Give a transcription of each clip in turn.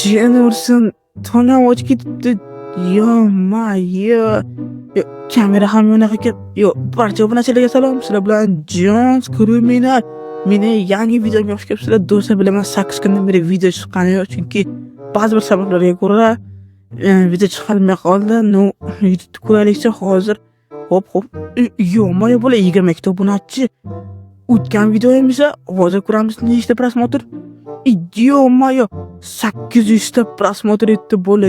Jenniferson tona ochib ketibdi. Yo, kamera ham yonaqa ekan. Barcha obunachilarga salom. Sizlar bilan Jones Criminal. Meni yangi videoga xush kelibsizlar. Do'stlar bilaman 8 kundan beri video chiqqani yo'q, chunki ba'zi bir sabablarga ko'ra video chiqarmay qoldi. YouTube ko'raylikcha hozir hop. Moya bo'la 22 ta obunachi. O'tgan videoyim esa hozir ko'ramiz nechta prosmotr. Moya 800 ta prosmotr etdi bo'la.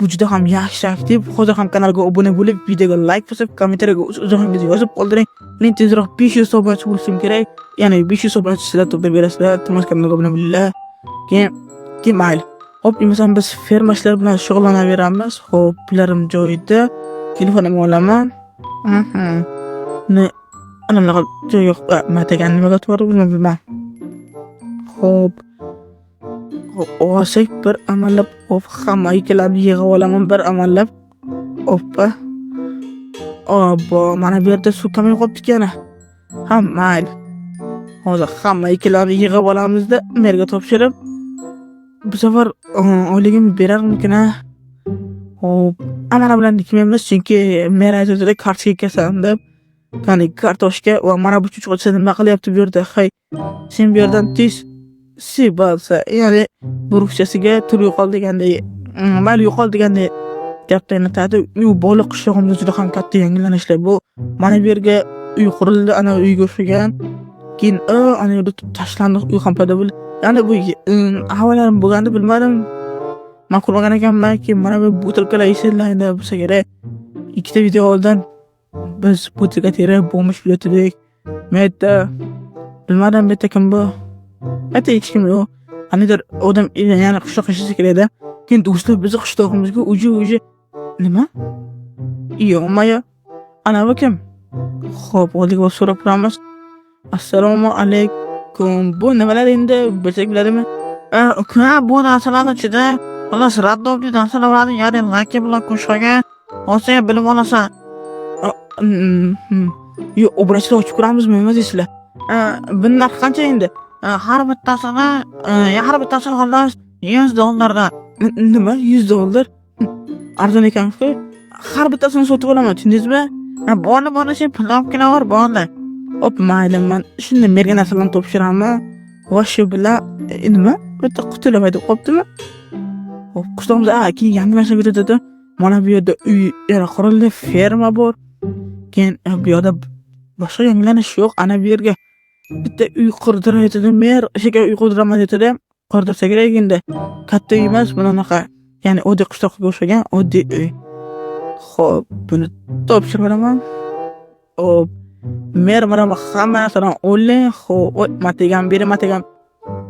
Bu juda ham yaxshi aktiv. Hozir ham kanalga obuna bo'lib, videoga like bosib, kommentariyaga o'z-o'zingizni yozib qoldiring. Men tezroq 500 obunachi bo'lishim kerak. Ya'ni 500 obunachi sizlar to'plab berasizlar. Tilmas kanalga obuna bo'linglar. Keyin mayli. Hop, masalan biz ferma ishlari bilan shug'ullanaveramiz. Hop, pullarim joyida. Telefonimni olaman. Anaqa joy yo'q. Matagan nimaga to'g'ri bilmayman. Hop. O'sek bir amallab hamma ikkilarni yig'ib olaman bir amallab. Oppa. Mana bu yerda suv kamay qolibdi ekan. Mayli. Hozir hamma ikkilarni yig'ib olamizda merga topshirib bu safar oyligim berarmikin ha. Hop. Mana bilan nikmaymiz chunki mer aytadi kartaga kelsam deb. Qani kartoshka va mana bu chuchqacha nima qilyapti bu yerda? Hay, sen bu yerdan tez bo'lsa, ya'ni bu ruxsasiga tur yo'qol degandek, mayli yo'qol degandek gapni aytadi. U boliq qishlog'imizda juda ham katta yangilanishlar. Bu mana bu yerga uy qurildi, ana uyga o'xshagan. Keyin ana yerda tashlandi uy ham paydo bo'ldi. Ya'ni bu havolarim bo'lganda bilmadim. Men ko'rmagan ekanman. Keyin mana bu butilkalar yashillaydi bo'lsa kerak. Ikkita video oldin biz butilka terib bo'lmish biletdik. Menda bilmadim bitta kim bu. Hech kim yo'q. Anidir odam yana qishloqqa yashasa kerak-da. Keyin do'stlar bizni qishlog'imizga uji nima? Moya. Ana bu kim? Xo'p, oldiga so'rab turamiz. Assalomu alaykum. Bu nimalar endi bilsak biladimi? Bu narsalarni ichida xolos radovli narsalarni yarim laki bilan qo'shgan. Olsa bilib olasan. Obrachilar ochib ko'ramizmi, nima deysizlar? Bu narx qancha endi? Har bittasini xolos $100 Nima $100? Arzon ekan-ku. Har bittasini sotib olaman, tushundingizmi? Boni sen pul olib kelaver, boni. Hop, mayli, men shunday merga narsalarni topshiraman. Va shu bilan nima? Bitta qutilamaydi qolibdimi? Hop, qishloqimizda keyin yangilashib ketadi. Mana bu yerda uy yana qurildi, ferma bor. Keyin bu yerda boshqa yangilanish yo'q. Ana bu yerga bitta uy qurdirayotdi. Mer o'shaga uy qurdiraman dedi. Qurdirsa kerak endi. Katta uy emas, bunaqa. Ya'ni oddiy qishloqqa o'xshagan oddiy uy. Xo'p, buni topshirib beraman. Hop. Mer mana hamma narsadan o'ylang. Xo'p, mategan beri.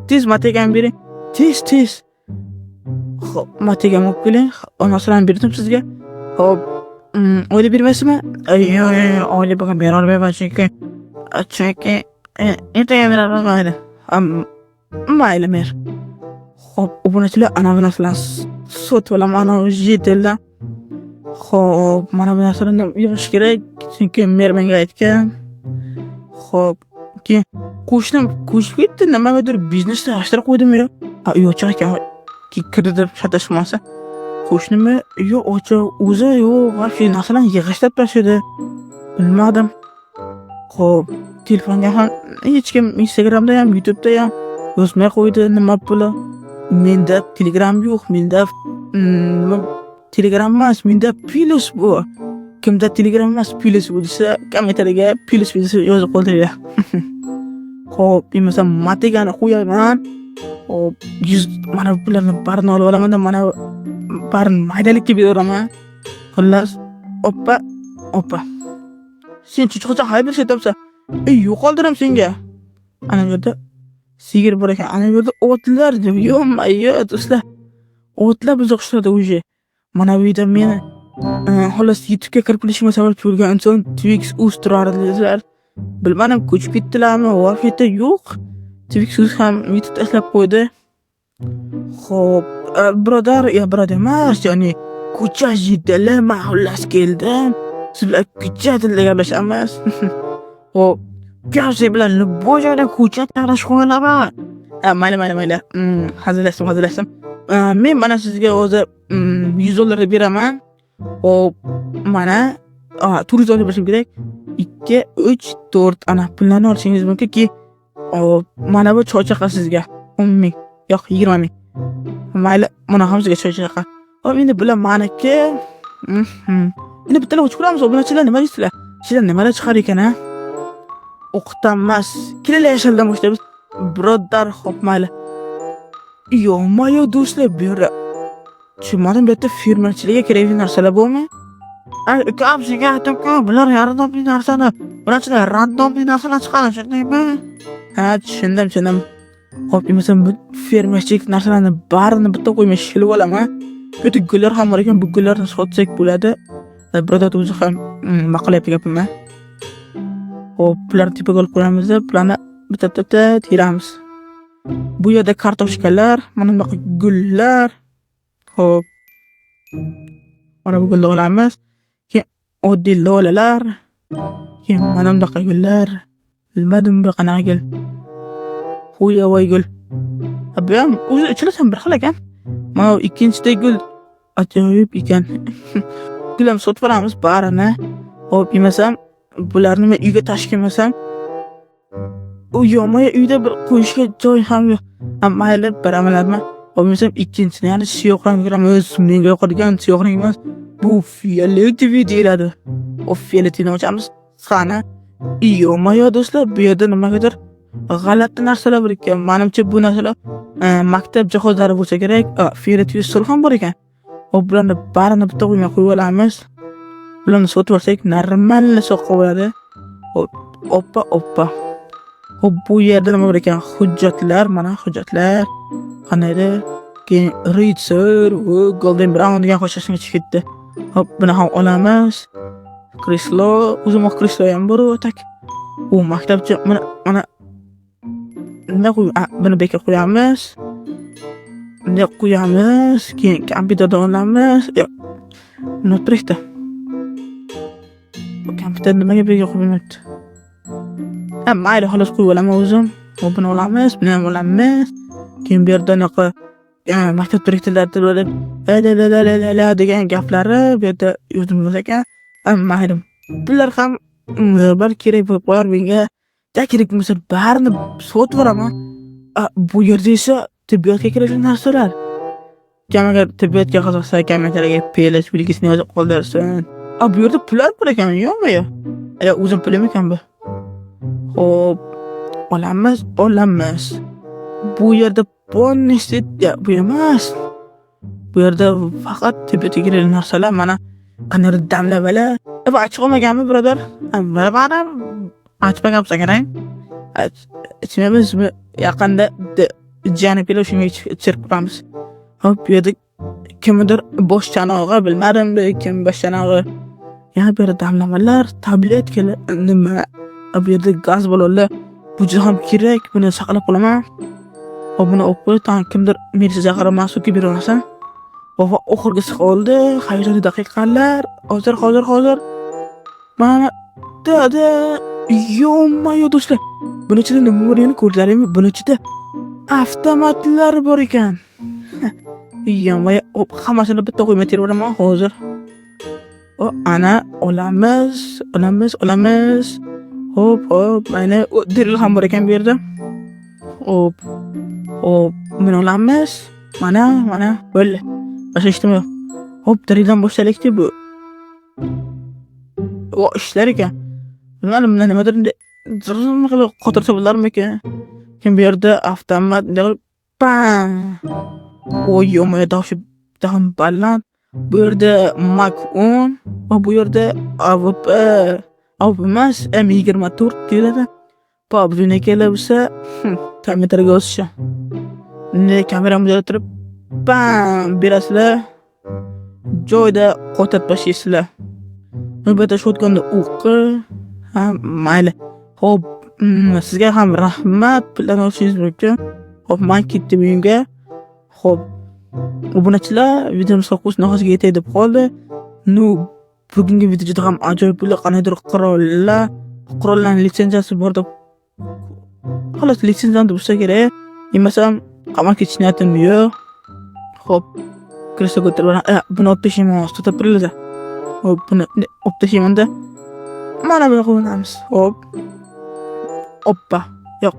Tez mategan beri. Tez. Xo'p, mategan olib keling. Onasidan berdim sizga. Xo'p, oyli bermaysizmi? Yo'q, oyli bo'lgan bera olmayman chunki ertaga beraman mayli. Mayli mer. Xo'p, obunachilar ana bu narsalarni sotib olaman, ana jeteldan. Xo'p, mana bu narsalarni yig'ish kerak, chunki mer menga aytgan. Xo'p, keyin qo'shnim ko'chib ketdi, nimagadir biznesni yashirib qo'ydimi yo? Yo'q ekan, kirdi shatashmasa. Qo'shnimi? Yo'q, o'zi yo'q, shu narsalarni yig'ishlab tashladi. Bilmadim. Xo'p, telefonga ham hech kim Instagramda ham, YouTube'da ham yozmay qo'ydi, nima bo'la. Menda Telegram yo'q, menda Telegram emas, menda Plus bu. Kimda Telegram emas, Plus bo'lsa, kommentariyaga Plus yozib qoldiringlar. Xo'p, masalan, mategani qo'yaman. Hop, 100 mana bularni barini olib olaman, mana barini maydalikka beraman. Xullas, oppa. Sen chuchqacha haybil setibsan. Yo'qoldiram senga. Ana bu yerda sigir bor ekan. Ana bu yerda otlar deb. Yo'q, do'stlar. Otlar bizni qishloqda o'zi. Mana bu yerda meni xolos YouTube'ga kirib kelishimga sabab bo'lgan inson Twix uz turardilar. Bilmadim, ko'chib ketdilarmi? Vafiyda yo'q. Twix uz ham YouTube tashlab qo'ydi. Xo'p, birodar emas, ya'ni ko'cha jiddilar mahullas keldim. Sizlar ko'cha tilida gaplashamiz. Xo'p, Gavsi bilan bu joyda hujjat taqlash qo'yiladi. Mayli. Hazillashdim. Men mana sizga hozir $100 beraman. Hop, mana turingizni olib borishim kerak. 2, 3, 4 ana pullarni olishingiz mumkinki, mana bu choychaqa sizga 10 ming, yo'q 20 ming. Mayli, mana hamsiga choychaqa. Hop, endi bular meniki. Endi bittalar o'chib ko'ramiz, obunachilar nima deysizlar? Sizlar nimalar chiqar ekan, ha? O'qitanmas. Kelinglar yashaldan boshlaymiz. Birodar, hop mayli. Yo, do'stlar, bu yerda tushunmadim, bu yerda fermerchilikka kerakli narsalar bormi? Gavsiga aytdim-ku, bular yaradobli narsani, bunachilar randomli narsalar chiqaradi, shundaymi? Tushundim. Hop, emasam bu fermerchilik narsalarni barini bitta qo'ymay shilib olaman. Bu yerda gullar ham bor ekan, bu gullarni sotsak bo'ladi. Birodar o'zi ham maqolyapti gapimni. Hop, bularni tepaga olib qo'yamiz, bularni bitta teramiz. Bu yerda kartoshkalar, mana bunaqa gullar. Hop. Mana bu gulni olamiz. Keyin oddiy lolalar. Keyin mana bunaqa gullar. Bilmadim bu qanaqa gul. Voy gul. Bu ham o'zi ichilsa bir xil ekan. Mana ikkinchidagi gul ajoyib ekan. Gul ham sotib olamiz barini. Hop, emasam bularni men uyga tashib kelmasam, uyda bir qo'yishga joy ham yo'q. Mayli, baramanlarmi? Bo'lmasam ikkinchisini, ya'ni siyoh rang ko'ramiz. Menga yoqadigan siyoh rang emas, bu fioletviy deyiladi. O fioletini ochamiz. Qani? Do'stlar, bu yerda nimagadir g'alati narsalar bor ekan. Menimcha bu narsalar maktab jihozlari bo'lsa kerak. Fioletviy stol ham bor ekan. Bularni barini bitta qo'ymay qo'yib olamiz. Bularni sotib olsak, normal soqqa bo'ladi. Oppa. Hop, bu yerda nima bor ekan? Hujjatlar, mana hujjatlar. Qanday? Keyin Ritzer va Golden Brown degan qo'shimcha chiqdi. Hop, buni ham olamiz. Krislo, o'zim krislo ham bor, tak. U maktabcha mana nima buni bekor qo'yamiz. Bunday qo'yamiz. Keyin kompyuterda olamiz. Yo'q. Notbrikda. Bu kompyuter nimaga bekor qo'yilmayapti? Mayli, xolos qo'yib olaman o'zim. Buni olamiz, buni ham olamiz. Keyin bu yerda naqa maktab direktorlarida bo'lib degan gaplari bu yerda yozilmas ekan. Mayli. Bular ham bir kerak bo'lib qo'yar menga. Kerak bo'lsa barini sotib olaman. Bu yerda esa tibbiyotga kerakli narsalar. Agar tibbiyotga qiziqsa, kommentariyga PLS belgisini yozib qoldirsin. Bu yerda pullar bor ekan, yo'qmi? O'zim pulim ekan bu. Hop, olamiz. Bu yerda bonuslar, bu emas. Bu yerda faqat tibbiyotga kerakli narsalar, mana qanday damlamalar. Bu ochiq olmaganmi, birodar? Mana ochmaganmiz kerak. Ichmaymiz, yaqinda jani pilo shunga ichirib qo'yamiz. Hop, bu yerda kimdir bosh chanog'i, bilmadim, kim bosh chanog'i. Yana bu yerda damlamalar, tabletkalar, nima? Bu yerda gaz balonlar. Bu juda ham kerak, buni saqlab qolaman. Hop, buni olib qo'y, kimdir meni chaqirib mas'ulga beraversin. Va oxirgisi qoldi, hayajonli daqiqalar. Hozir. Mana do'stlar. Buni ichida nima borligini ko'rdinglarmi? Buni ichida avtomatlar bor ekan. Hammasini bitta qo'ymay teraveraman hozir. Ana olamiz. Hop, mana drill ham bor ekan bu yerda. Hop, buni olamiz. Mana bo'ldi. Boshqa ishtimi yo'q. Hop, drilldan boshlaylik bu. Ishlar ekan. Bilmadim, nimadir zirrm qilib qotirsa bo'larmi ekan? Kim bu yerda avtomat bam. Davshib ham baland. Bu yerda Mac 10 va bu yerda AVP emas, M24 deyiladi. Buni kelibsa, kameraga o'sisha. Kameramizni o'tirib bam berasizlar. Joyda qo'tat boshlaysizlar. Navbatda shotganda o'qi. Mayli. Hop, sizga ham rahmat, pullarni olishingiz mumkin. Hop, men ketdim uyimga. Hop, obunachilar, videomiz o'z nihoyasiga yetay deb qoldi. Bugungi video juda ham ajoyib bo'ldi. Qanaydir qurollarning litsenziyasi bor deb Xolos litsenziyadan bo'lsa kerak. Yemasam qamal ketishni yo'q. Xo'p, kirsa ko'tarib buni olib tashlayman, tutib turinglar. Xo'p, buni olib tashlaymanda mana bunaqa qo'yamiz. Xo'p. Oppa. Yo'q.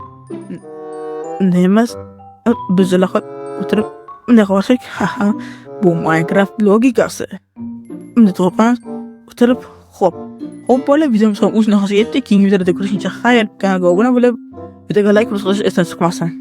Bunday emas. Biz ular o'tirib bunday qilsak, bu Minecraft logikasi. Bunday to'g'ri o'tirib, xo'p. Xo'p, bola videomiz ham o'z nihoyasiga yetdi. Keyingi videoda ko'rishguncha xayr, kanalga obuna bo'lib, videoga like bosishni esdan chiqmasin.